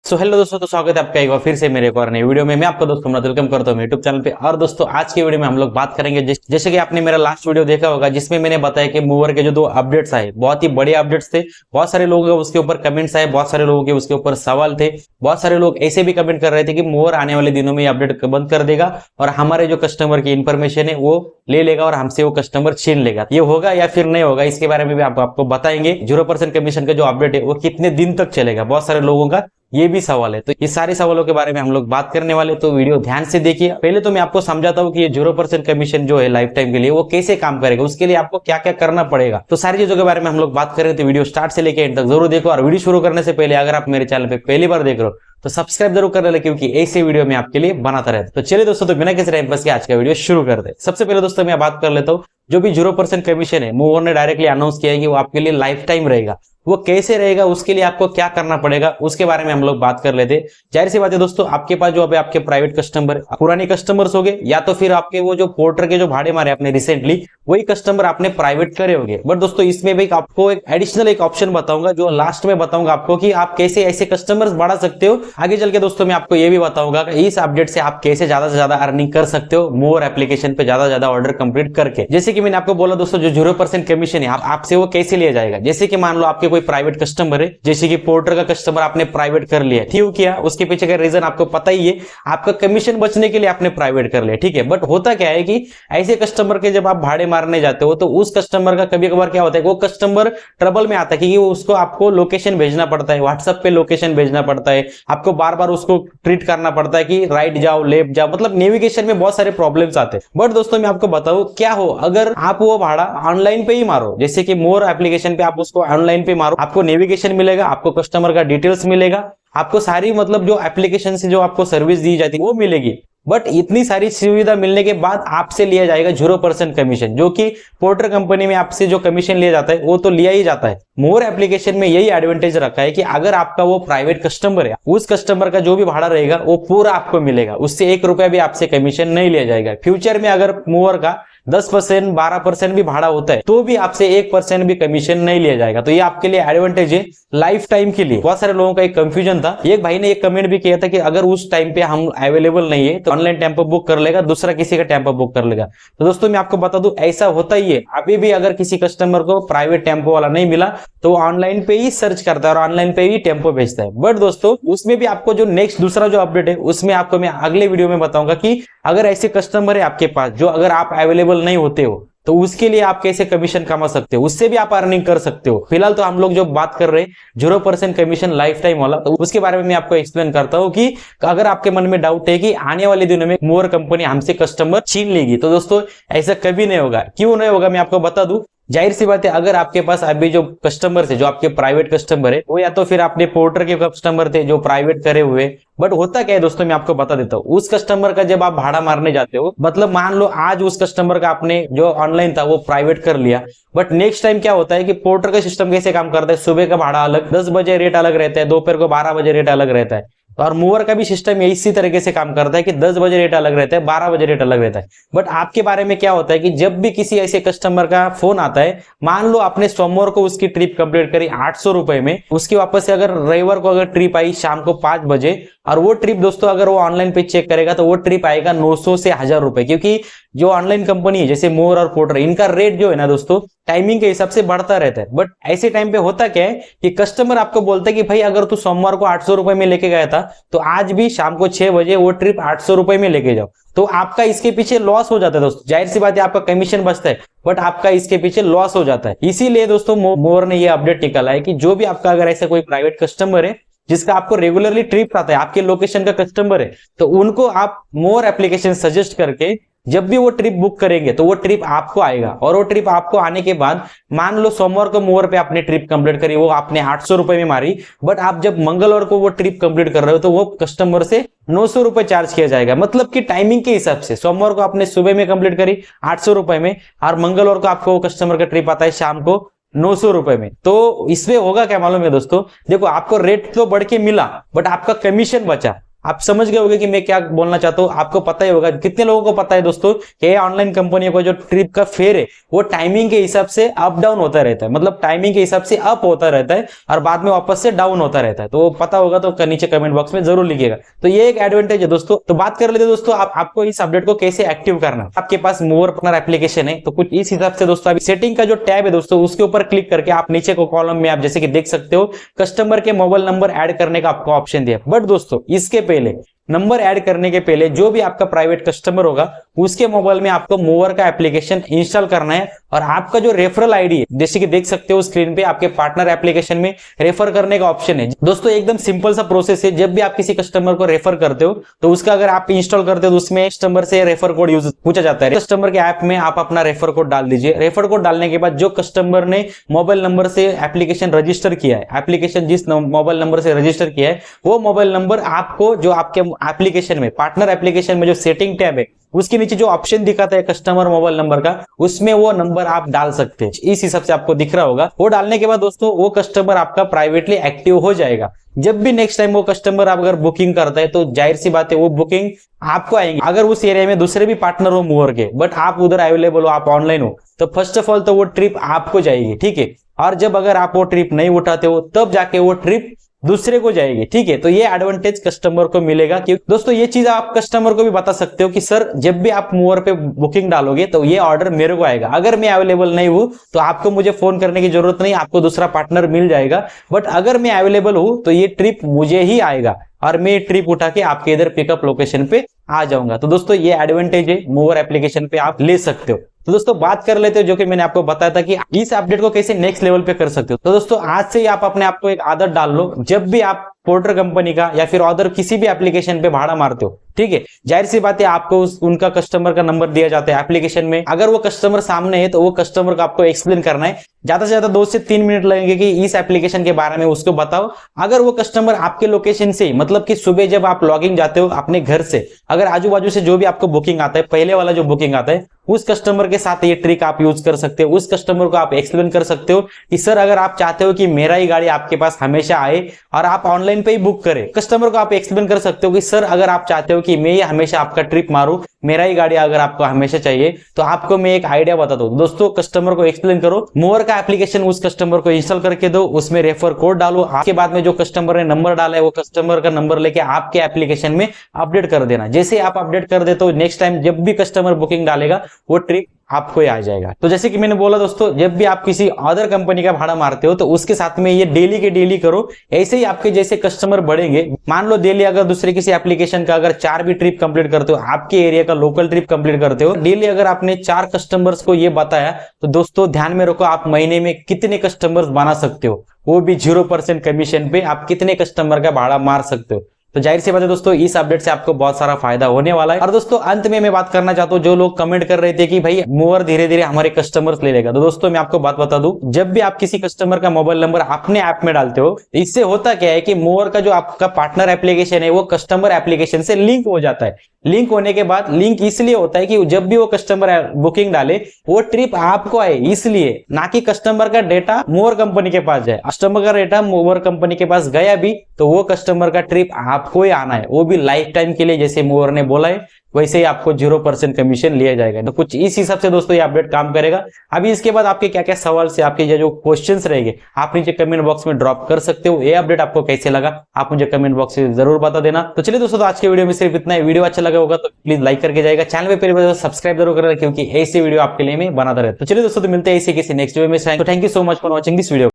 So hello दोस्तों, तो स्वागत है आपका एक बार फिर से मेरे एक और नई वीडियो में। मैं आपका दोस्त वेलकम करता हूँ यूट्यूब चैनल पे। और दोस्तों आज की वीडियो में हम लोग बात करेंगे जैसे कि आपने मेरा लास्ट वीडियो देखा होगा जिसमें मैंने बताया कि मूवर के जो 2 अपडेट्स आए बहुत ही बड़े अपडेट्स थे। बहुत सारे लोगों के उसके ऊपर कमेंट्स आए, बहुत सारे लोगों के उसके ऊपर सवाल थे। बहुत सारे लोग ऐसे भी कमेंट कर रहे थे कि मूवर आने वाले दिनों में ये अपडेट बंद कर देगा और हमारे जो कस्टमर की इन्फॉर्मेशन है वो ले लेगा और हमसे वो कस्टमर छीन लेगा। ये होगा या फिर नहीं होगा, इसके बारे में भी आपको बताएंगे। 0% कमीशन का जो अपडेट है वो कितने दिन तक चलेगा, बहुत सारे लोगों का ये भी सवाल है। तो ये सारे सवालों के बारे में हम लोग बात करने वाले, तो वीडियो ध्यान से देखिए। पहले तो मैं आपको समझाता हूँ कि ये 0% कमीशन जो है लाइफ टाइम के लिए वो कैसे काम करेगा, उसके लिए आपको क्या क्या करना पड़ेगा। तो सारी चीजों के बारे में हम लोग बात करें, तो वीडियो स्टार्ट से लेकर एंड तक जरूर देखो। और वीडियो शुरू करने से पहले अगर आप मेरे चैनल पे पहली बार देख रहे हो तो सब्सक्राइब जरूर कर लेना, क्योंकि ऐसे वीडियो में आपके लिए बनाता रहता है। तो चलिए दोस्तों, तो बिना किसी टाइम पास के आज का वीडियो शुरू करते हैं। सबसे पहले दोस्तों मैं बात कर लेता हूँ, जो भी 0% कमीशन है मूवर ने डायरेक्टली अनाउंस किया है कि वो आपके लिए लाइफ टाइम रहेगा। वो कैसे रहेगा, उसके लिए आपको क्या करना पड़ेगा, उसके बारे में हम लोग बात कर लेते। जाहिर सी बात है दोस्तों, आपके पास जो अभी आपके प्राइवेट कस्टमर पुराने कस्टमर्स हो गए, या तो फिर आपके वो जो पोर्टर के जो भाड़े मारे आपने रिसेंटली, वही कस्टमर आपने प्राइवेट करे होंगे। बट दोस्तों इसमें भी आपको एक एडिशनल एक ऑप्शन बताऊंगा, जो लास्ट में बताऊंगा आपको कि आप कैसे ऐसे कस्टमर्स बढ़ा सकते हो। आगे चल के दोस्तों मैं आपको ये भी बताऊंगा कि इस अपडेट से आप कैसे ज्यादा से ज्यादा अर्निंग कर सकते हो मूवर एप्लीकेशन पे ज्यादा से ज्यादा ऑर्डर कंप्लीट करके। जैसे कि मैंने आपको बोला दोस्तों, जो 0% कमीशन है आपसे वो कैसे लिया जाएगा। जैसे कि मान लो आपके कोई प्राइवेट कस्टमर है, जैसे कि पोर्टर का कस्टमर आपने प्राइवेट कर लिया, क्यों किया उसके पीछे का रीजन आपको पता ही है। आपका कमीशन बचने के लिए आपने प्राइवेट कर लिया, ठीक है। बट होता क्या है कि ऐसे कस्टमर के जब आप भाड़े मारने जाते हो तो उस कस्टमर का कभी कभार क्या होता है, वो कस्टमर ट्रबल में आता है, क्योंकि उसको आपको लोकेशन भेजना पड़ता है, व्हाट्सएप पे लोकेशन भेजना पड़ता है, आपको बार बार उसको ट्रीट करना पड़ता है कि राइट जाओ लेफ्ट जाओ, मतलब नेविगेशन में बहुत सारे प्रॉब्लम्स आते हैं। बट दोस्तों मैं आपको बताऊं, क्या हो अगर आप वो भाड़ा ऑनलाइन पे ही मारो, जैसे कि मूवर एप्लीकेशन पे आप उसको ऑनलाइन पे मारो, आपको नेविगेशन मिलेगा, आपको कस्टमर का डिटेल्स मिलेगा, आपको सारी मतलब जो एप्लीकेशन से जो आपको सर्विस दी जाती है वो मिलेगी। बट इतनी सारी सुविधा मिलने के बाद आपसे लिया जाएगा 0% कमीशन, जो कि पोर्टर कंपनी में आपसे जो कमीशन लिया जाता है वो तो लिया ही जाता है। मूवर एप्लीकेशन में यही एडवांटेज रखा है कि अगर आपका वो प्राइवेट कस्टमर है, उस कस्टमर का जो भी भाड़ा रहेगा वो पूरा आपको मिलेगा, उससे 1 रुपया भी आपसे कमीशन नहीं लिया जाएगा। फ्यूचर में अगर मूवर का 10% 12% भी भाड़ा होता है तो भी आपसे 1% भी कमीशन नहीं लिया जाएगा। तो ये आपके लिए एडवांटेज है लाइफ टाइम के लिए। बहुत सारे लोगों का एक कंफ्यूजन था, एक भाई ने एक कमेंट भी किया था कि अगर उस टाइम पे हम अवेलेबल नहीं है तो ऑनलाइन टेम्पो बुक कर लेगा, दूसरा किसी का टेम्पो बुक कर लेगा। तो दोस्तों मैं आपको बता दूं, ऐसा होता ही है। अभी भी अगर किसी कस्टमर को प्राइवेट टेम्पो वाला नहीं मिला तो वो ऑनलाइन पे ही सर्च करता है और ऑनलाइन पे ही टेम्पो भेजता है। बट दोस्तों उसमें भी आपको जो नेक्स्ट दूसरा जो अपडेट है उसमें आपको मैं अगले वीडियो में बताऊंगा कि अगर ऐसे कस्टमर है आपके पास जो अगर आप अवेलेबल नहीं होते हो तो उसके लिए आप कैसे कमीशन कमा सकते हो, उससे भी आप अर्निंग कर सकते हो। फिलहाल तो हम लोग जो बात कर रहे हैं 0% कमीशन लाइफ टाइम वाला, तो उसके बारे में मैं आपको एक्सप्लेन करता हूं कि अगर आपके मन में डाउट है कि आने वाले दिनों में मूवर कंपनी हमसे कस्टमर छीन लेगी, तो दोस्तों ऐसा कभी नहीं होगा। क्यों नहीं होगा मैं आपको बता दूं। जाहिर सी बात है, अगर आपके पास अभी जो कस्टमर थे, जो आपके प्राइवेट कस्टमर है, वो या तो फिर अपने पोर्टर के कस्टमर थे जो प्राइवेट करे हुए। बट होता क्या है दोस्तों, मैं आपको बता देता हूँ, उस कस्टमर का जब आप भाड़ा मारने जाते हो, मतलब मान लो आज उस कस्टमर का आपने जो ऑनलाइन था वो प्राइवेट कर लिया, बट नेक्स्ट टाइम क्या होता है कि पोर्टर का सिस्टम कैसे काम करता है, सुबह का भाड़ा अलग, 10 बजे रेट अलग रहता है, दोपहर को 12 बजे रेट अलग रहता है। और मूवर का भी सिस्टम इसी तरीके से काम करता है कि 10 बजे रेट अलग रहता है, 12 बजे रेट अलग रहता है। बट आपके बारे में क्या होता है कि जब भी किसी ऐसे कस्टमर का फोन आता है, मान लो आपने सोमवार को उसकी ट्रिप कंप्लीट करी 800 रुपए में, उसकी वापस से अगर रविवार को अगर ट्रिप आई शाम को 5 बजे, और वो ट्रिप दोस्तों अगर वो ऑनलाइन पे चेक करेगा तो वो ट्रिप आएगा 900 से 1000 रुपए। क्योंकि जो ऑनलाइन कंपनी है जैसे मूवर और पोर्टर, इनका रेट जो है ना दोस्तों टाइमिंग के हिसाब से बढ़ता रहता है। बट ऐसे टाइम पे होता क्या है कि कस्टमर आपको बोलता है कि भाई अगर तू सोमवार को 800 रुपए में लेके गया था तो आज भी शाम को 6 बजे वो ट्रिप 800 रुपए में लेके जाओ। तो आपका इसके पीछे लॉस हो जाता है दोस्तों। जाहिर सी बात है आपका कमीशन बचता है, बट आपका इसके पीछे लॉस हो जाता है। इसीलिए दोस्तों मूवर ने ये अपडेट निकाला है कि जो भी आपका अगर ऐसा कोई प्राइवेट कस्टमर है जिसका आपको रेगुलरली ट्रिप आता है, आपके लोकेशन का कस्टमर है, तो उनको आप मूवर एप्लीकेशन सजेस्ट करके जब भी वो ट्रिप बुक करेंगे तो वो ट्रिप आपको आएगा। और वो ट्रिप आपको आने के बाद मान लो सोमवार को मूवर पे आपने ट्रिप कंप्लीट करी, वो आपने 800 रुपए में मारी, बट आप जब मंगलवार को वो ट्रिप कंप्लीट कर रहे हो तो वो कस्टमर से 900 रुपए चार्ज किया जाएगा। मतलब कि टाइमिंग के हिसाब से सोमवार को आपने सुबह में कंप्लीट करी 800 रुपए में, और मंगलवार को आपको वो कस्टमर का ट्रिप आता है शाम को 900 रुपए में। तो इसमें होगा क्या मालूम है दोस्तों, देखो आपको रेट तो बढ़ के मिला बट आपका कमीशन बचा। आप समझ गए होंगे कि मैं क्या बोलना चाहता हूँ। आपको पता ही होगा, कितने लोगों को पता है दोस्तों कि ऑनलाइन कंपनियों को जो ट्रिप का फेयर है वो टाइमिंग के हिसाब से अप डाउन होता रहता है, मतलब टाइमिंग के हिसाब से अप होता रहता है और बाद में वापस से डाउन होता रहता है। तो पता होगा तो नीचे कमेंट बॉक्स में जरूर लिखिएगा। तो ये एक एडवांटेज है दोस्तों। तो बात कर लेते हैं दोस्तों आपको इस अपडेट को कैसे एक्टिव करना है। आपके पास मूवर पार्टनर एप्लीकेशन है तो कुछ इस हिसाब से दोस्तों, अभी सेटिंग का जो टैब है दोस्तों उसके ऊपर क्लिक करके आप नीचे को कॉलम में आप जैसे कि देख सकते हो कस्टमर के मोबाइल नंबर ऐड करने का आपको ऑप्शन दिया। बट दोस्तों इसके पहले, नंबर ऐड करने के पहले जो भी आपका प्राइवेट कस्टमर होगा उसके मोबाइल में आपको मूवर का एप्लीकेशन इंस्टॉल करना है और आपका जो रेफरल आईडी है जैसे कि देख सकते हो स्क्रीन पे आपके पार्टनर एप्लीकेशन में रेफर करने का ऑप्शन है। दोस्तों एकदम सिंपल सा प्रोसेस है। जब भी आप किसी कस्टमर को रेफर करते हो तो उसका अगर आप इंस्टॉल करते हो तो उसमें कस्टमर से रेफर कोड यूज पूछा जाता है। कस्टमर के ऐप में आप अपना रेफर कोड डाल दीजिए। रेफर कोड डालने के बाद जो कस्टमर ने मोबाइल नंबर से एप्लीकेशन रजिस्टर किया है, एप्लीकेशन जिस मोबाइल नंबर से रजिस्टर किया है वो मोबाइल नंबर आपको जो आपके एप्लीकेशन में, पार्टनर एप्लीकेशन में जो सेटिंग टैब है उसके नीचे जो ऑप्शन दिखाता है कस्टमर मोबाइल नंबर का, उसमें वो नंबर आप डाल सकते हैं। इस हिसाब से आपको दिख रहा होगा। वो डालने के बाद दोस्तों वो कस्टमर आपका प्राइवेटली एक्टिव हो जाएगा। जब भी नेक्स्ट टाइम वो कस्टमर आप अगर बुकिंग करता है तो जाहिर सी बात है वो बुकिंग आपको आएंगे। अगर उस एरिया में दूसरे भी पार्टनर हो मूवर के बट आप उधर अवेलेबल हो, आप ऑनलाइन हो, तो फर्स्ट ऑफ ऑल तो वो ट्रिप आपको जाएगी, ठीक है। और जब अगर आप वो ट्रिप नहीं उठाते हो तब जाके वो ट्रिप दूसरे को जाएगी, ठीक है। तो ये एडवांटेज कस्टमर को मिलेगा। क्योंकि दोस्तों ये चीज आप कस्टमर को भी बता सकते हो कि सर जब भी आप मूवर पे बुकिंग डालोगे तो ये ऑर्डर मेरे को आएगा। अगर मैं अवेलेबल नहीं हूं तो आपको मुझे फोन करने की जरूरत नहीं, आपको दूसरा पार्टनर मिल जाएगा। बट अगर मैं अवेलेबल हूं तो ये ट्रिप मुझे ही आएगा और मैं ट्रिप उठा के आपके इधर पिकअप लोकेशन पे आ जाऊंगा। तो दोस्तों ये एडवांटेज है, मूवर एप्लीकेशन पे आप ले सकते हो। तो दोस्तों बात कर लेते हो जो कि मैंने आपको बताया था कि इस अपडेट को कैसे नेक्स्ट लेवल पे कर सकते हो। तो दोस्तों आज से ही आप अपने आप को एक आदत डाल लो, जब भी आप पोर्टर कंपनी का या फिर अदर किसी भी एप्लीकेशन पे भाड़ा मारते हो, ठीक है, जाहिर सी बात है आपको उनका कस्टमर का नंबर दिया जाता है एप्लीकेशन में। अगर वो कस्टमर सामने है तो वो कस्टमर को आपको एक्सप्लेन करना है। ज्यादा से ज्यादा 2 से 3 मिनट लगेंगे कि इस एप्लीकेशन के बारे में उसको बताओ। अगर वो कस्टमर आपके लोकेशन से, मतलब कि सुबह जब आप लॉगिंग जाते हो अपने घर से, अगर आजू बाजू से जो भी आपको बुकिंग आता है, पहले वाला जो बुकिंग आता है, उस कस्टमर के साथ ये ट्रिक आप यूज कर सकते हो। उस कस्टमर को आप एक्सप्लेन कर सकते हो कि सर अगर आप चाहते हो कि मेरा ही गाड़ी आपके पास हमेशा आए और आप ऑनलाइन पे ही बुक करें, कस्टमर को आप एक्सप्लेन कर सकते हो कि सर अगर आप चाहते हो कि मैं ये हमेशा आपका ट्रिप मारूं, मेरा ही गाड़ी अगर आपको हमेशा चाहिए, तो आपको मैं एक आइडिया बताता हूं। दोस्तों कस्टमर को एक्सप्लेन करो, मूवर का एप्लीकेशन उस कस्टमर को इंस्टॉल करके दो, उसमें रेफर कोड डालो। आपके बाद में जो कस्टमर ने नंबर डाला है वो कस्टमर का नंबर लेके आपके एप्लीकेशन में अपडेट कर देना। जैसे आप अपडेट कर देते हो, नेक्स्ट टाइम जब भी कस्टमर बुकिंग डालेगा वो ट्रिप आपको ही आ जाएगा। तो जैसे कि मैंने बोला दोस्तों, जब भी आप किसी अदर कंपनी का भाड़ा मारते हो तो उसके साथ में ये डेली के डेली करो। ऐसे ही आपके जैसे कस्टमर बढ़ेंगे। मान लो डेली अगर दूसरे किसी एप्लीकेशन का अगर 4 भी ट्रिप कंप्लीट करते हो, आपके एरिया का लोकल ट्रिप कंप्लीट करते हो, डेली अगर आपने 4 कस्टमर्स को ये बताया तो दोस्तों ध्यान में रखो आप महीने में कितने कस्टमर्स बना सकते हो, वो भी 0% कमीशन पे आप कितने कस्टमर का भाड़ा मार सकते हो। तो जाहिर सी बात है दोस्तों इस अपडेट से आपको बहुत सारा फायदा होने वाला है। और दोस्तों अंत में मैं बात करना चाहता हूँ, जो लोग कमेंट कर रहे थे कि भाई मूवर धीरे धीरे हमारे कस्टमर्स ले लेगा, तो दोस्तों मैं आपको बात बता दूं, जब भी आप किसी कस्टमर का मोबाइल नंबर अपने ऐप में डालते हो, इससे होता क्या है कि मूवर का जो आपका पार्टनर एप्लीकेशन है वो कस्टमर एप्लीकेशन से लिंक हो जाता है। लिंक होने के बाद, लिंक इसलिए होता है कि जब भी वो कस्टमर बुकिंग डाले वो ट्रिप आपको आए, इसलिए ना कि कस्टमर का डेटा मूवर कंपनी के पास जाए। कस्टमर का डेटा मूवर कंपनी के पास गया भी तो वो कस्टमर का ट्रिप आपको ही आना है, वो भी लाइफ टाइम के लिए। जैसे मूवर ने बोला है वैसे ही आपको 0% कमीशन लिया जाएगा। तो कुछ इस हिसाब से दोस्तों ये अपडेट काम करेगा। अभी इसके बाद आपके क्या क्या सवाल से, आपके जो क्वेश्चंस रहेंगे, आप नीचे कमेंट बॉक्स में ड्रॉप कर सकते हो। ये अपडेट आपको कैसे लगा आप मुझे कमेंट बॉक्स में जरूर बता देना। तो चलिए दोस्तों, तो आज के वीडियो में सिर्फ इतना ही। वीडियो अच्छा लगा होगा तो प्लीज लाइक करके जाएगा, चैनल पे पहली बार सब्सक्राइब जरूर करेगा, क्योंकि ऐसे वीडियो आपके लिए मैं बनाता रहता हूं। तो चलिए दोस्तों, तो मिलते हैं ऐसे किसी नेक्स्ट वीडियो में। तो thank you so much for watching this video.